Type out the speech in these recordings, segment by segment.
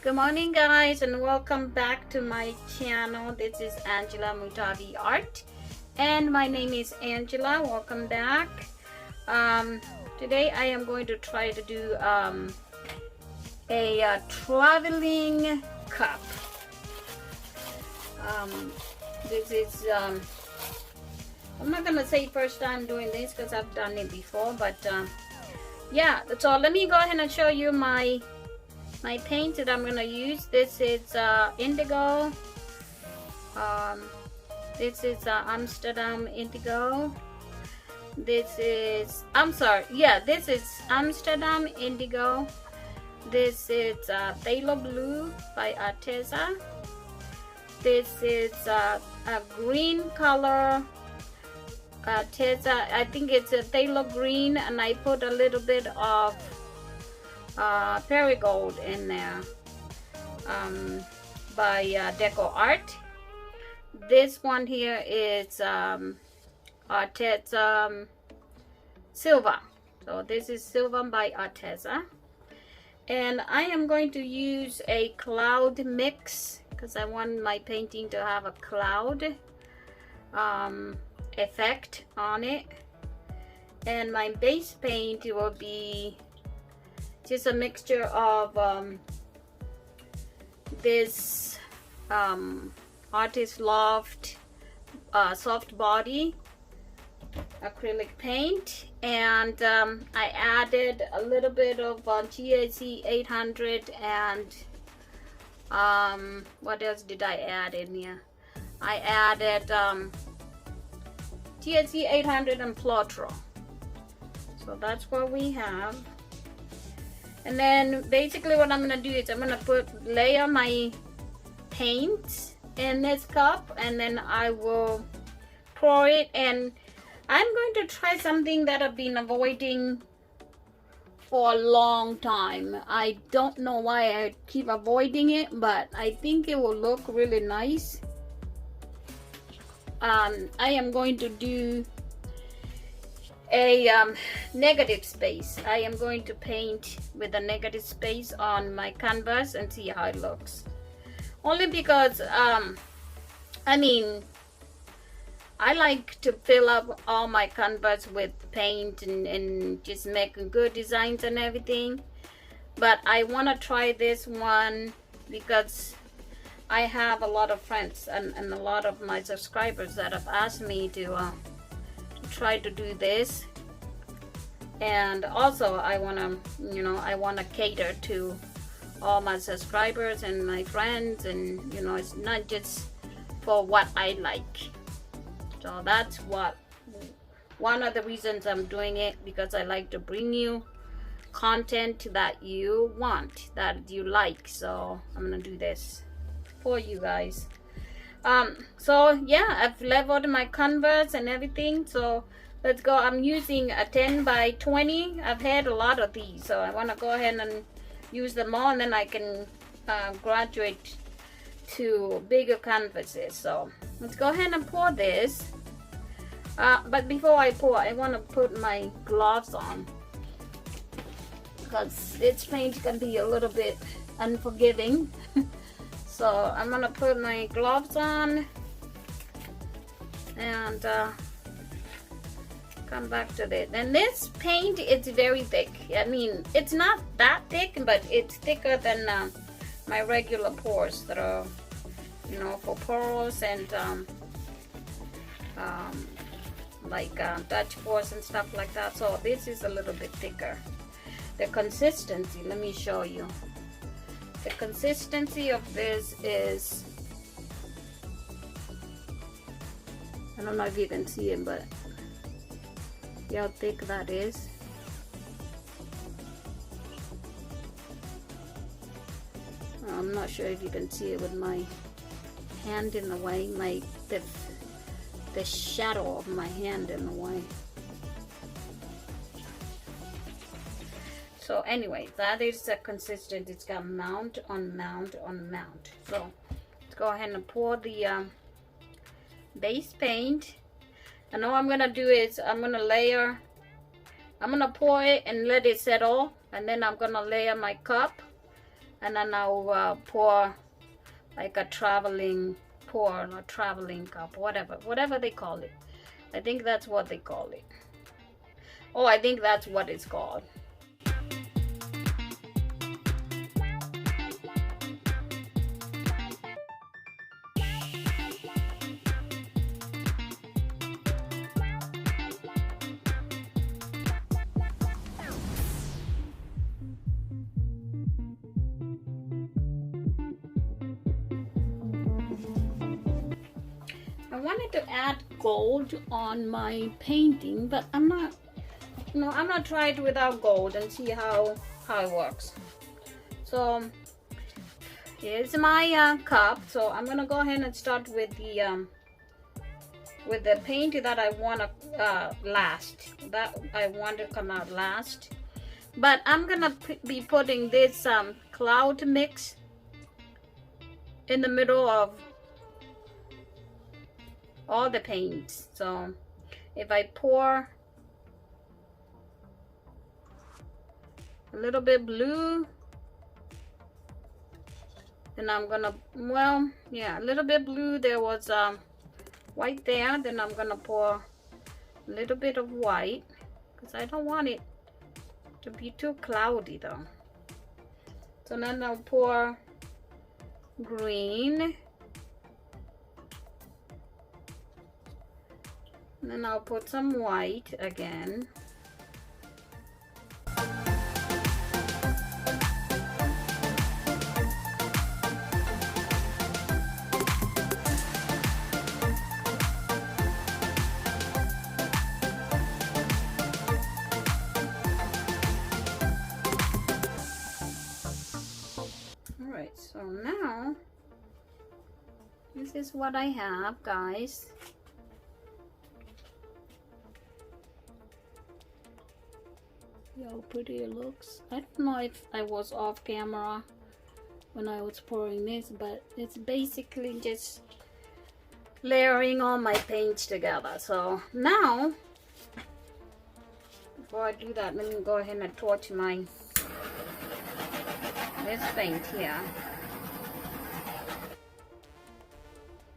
Good morning, guys, and welcome back to my channel. This is Angela Mutavi Art, and my name is Angela. Welcome back. Today I am going to try to do a traveling cup. This is I'm not gonna say first time doing this because I've done it before, but yeah. So let me go ahead and show you my paint that I'm gonna use. This is indigo. This is Amsterdam indigo. This is this is Amsterdam indigo. This is phthalo blue by Arteza. This is a green color. Arteza, I think it's a phthalo green, and I put a little bit of Perigold in there by Deco Art. This one here is Arteza Silver. So this is Silver by Arteza, and I am going to use a cloud mix because I want my painting to have a cloud effect on it. And my base paint will be just a mixture of this Artist Loft soft body acrylic paint, and I added a little bit of GAC 800 and what else did I add in here? I added GAC 800 and Floetrol. So that's what we have. And then basically what I'm gonna do is I'm gonna layer my paint in this cup, and then I will pour it. And I'm going to try something that I've been avoiding for a long time. I don't know why I keep avoiding it, but I think it will look really nice. I am going to do a negative space. I am going to paint with a negative space on my canvas and see how it looks. Only because I mean, I like to fill up all my canvas with paint and just make good designs and everything, but I want to try this one because I have a lot of friends and a lot of my subscribers that have asked me to try to do this. And also I want to, you know, I want to cater to all my subscribers and my friends, and you know, it's not just for what I like. So that's one of the reasons I'm doing it, because I like to bring you content that you want, that you like. So I'm gonna do this for you guys. So yeah, I've leveled my canvas and everything, so let's go. I'm using a 10 by 20. I've had a lot of these, so I want to go ahead and use them all, and then I can graduate to bigger canvases. So let's go ahead and pour this. But before I pour, I want to put my gloves on because this paint can be a little bit unforgiving. So I'm gonna put my gloves on and come back to this. And this paint is very thick. I mean, it's not that thick, but it's thicker than my regular pours that are, you know, for pearls and like Dutch pours and stuff like that. So this is a little bit thicker. The consistency, let me show you. The consistency of this is, I don't know if you can see it, but see how thick that is. I'm not sure if you can see it with my hand in the way, the shadow of my hand in the way. So anyway, that is consistent. It's got mount on mount on mount. So let's go ahead and pour the base paint. And all I'm gonna do is I'm gonna pour it and let it settle, and then I'm gonna layer my cup, and then I'll pour like a traveling pour or traveling cup, whatever they call it. I think that's what they call it. Oh, I think that's what it's called. I wanted to add gold on my painting, but I'm not trying it without gold and see how it works. So here's my cup. So I'm gonna go ahead and start with the paint that I want to that I want to come out last. But I'm gonna be putting this cloud mix in the middle of all the paints. So if I pour a little bit blue, then I'm gonna, well, yeah, a little bit blue. There was white there. Then I'm gonna pour a little bit of white because I don't want it to be too cloudy though. So then I'll pour green. And then I'll put some white again. Alright, so now this is what I have, guys. How pretty it looks. I don't know if I was off camera when I was pouring this, but it's basically just layering all my paints together. So now, before I do that, let me go ahead and torch this paint here.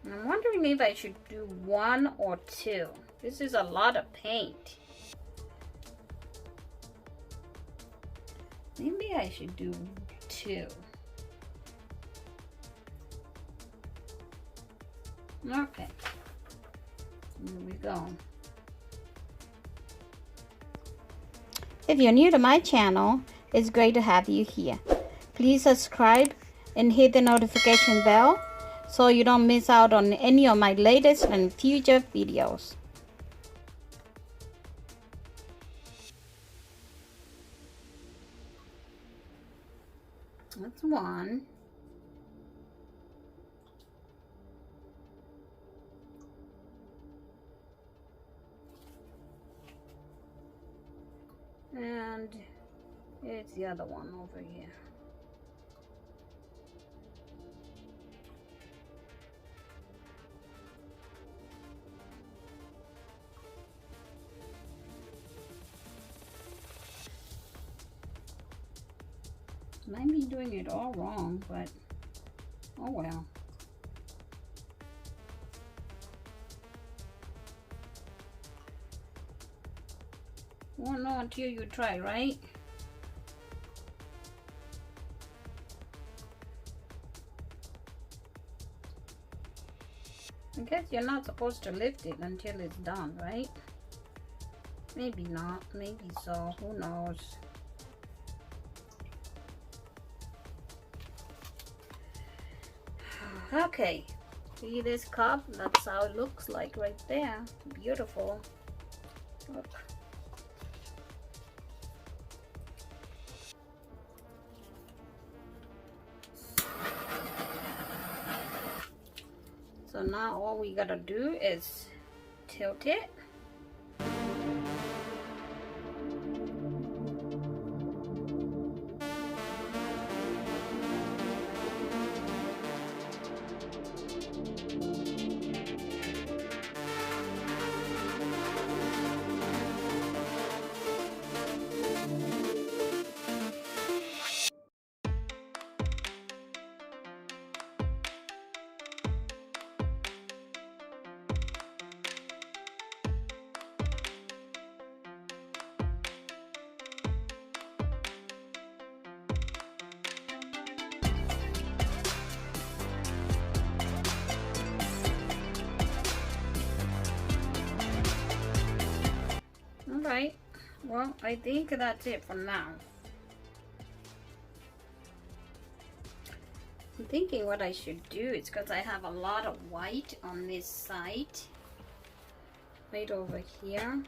And I'm wondering if I should do 1 or 2. This is a lot of paint. Maybe I should do 2. Okay. Here we go. If you're new to my channel, it's great to have you here. Please subscribe and hit the notification bell so you don't miss out on any of my latest and future videos. That's 1. And it's the other one over here. Might be doing it all wrong, but oh well. Won't know until you try, right? I guess you're not supposed to lift it until it's done, right? Maybe not, maybe so, who knows? Okay, see this cup? That's how it looks like right there. Beautiful. Look. So now all we gotta do is tilt it. Well, I think that's it for now. I'm thinking what I should do is, because I have a lot of white on this side, right over here,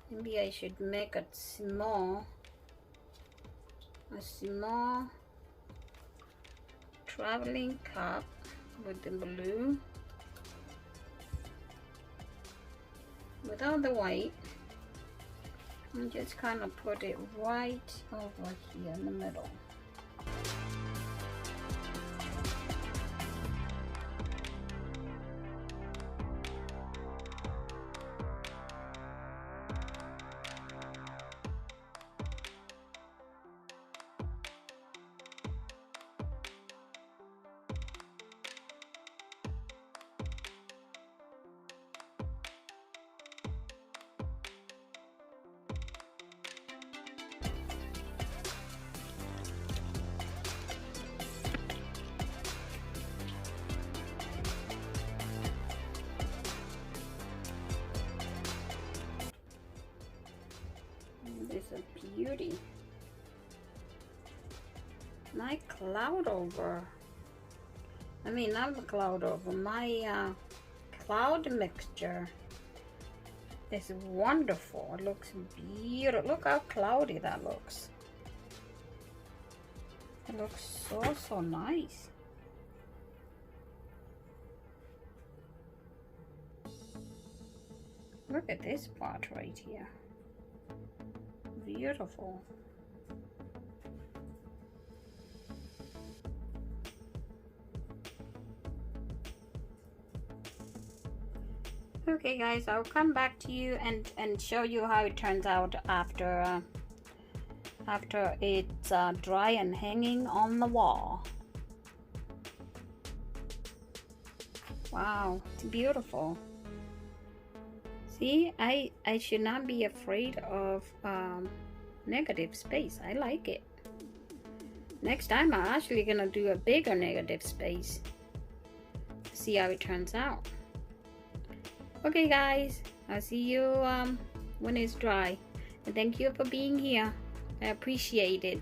maybe I should make a small traveling cup with the blue without the white, and just kind of put it right over here in the middle. It's a beauty. My cloud over, I mean not the cloud over, my cloud mixture is wonderful. It looks beautiful. Look how cloudy that looks. It looks so nice. Look at this part right here. Beautiful. Okay guys, I'll come back to you and show you how it turns out after it's dry and hanging on the wall. Wow, it's beautiful. See, I should not be afraid of negative space. I like it. Next time I'm actually gonna do a bigger negative space to see how it turns out. Okay guys, I'll see you when it's dry, and thank you for being here. I appreciate it.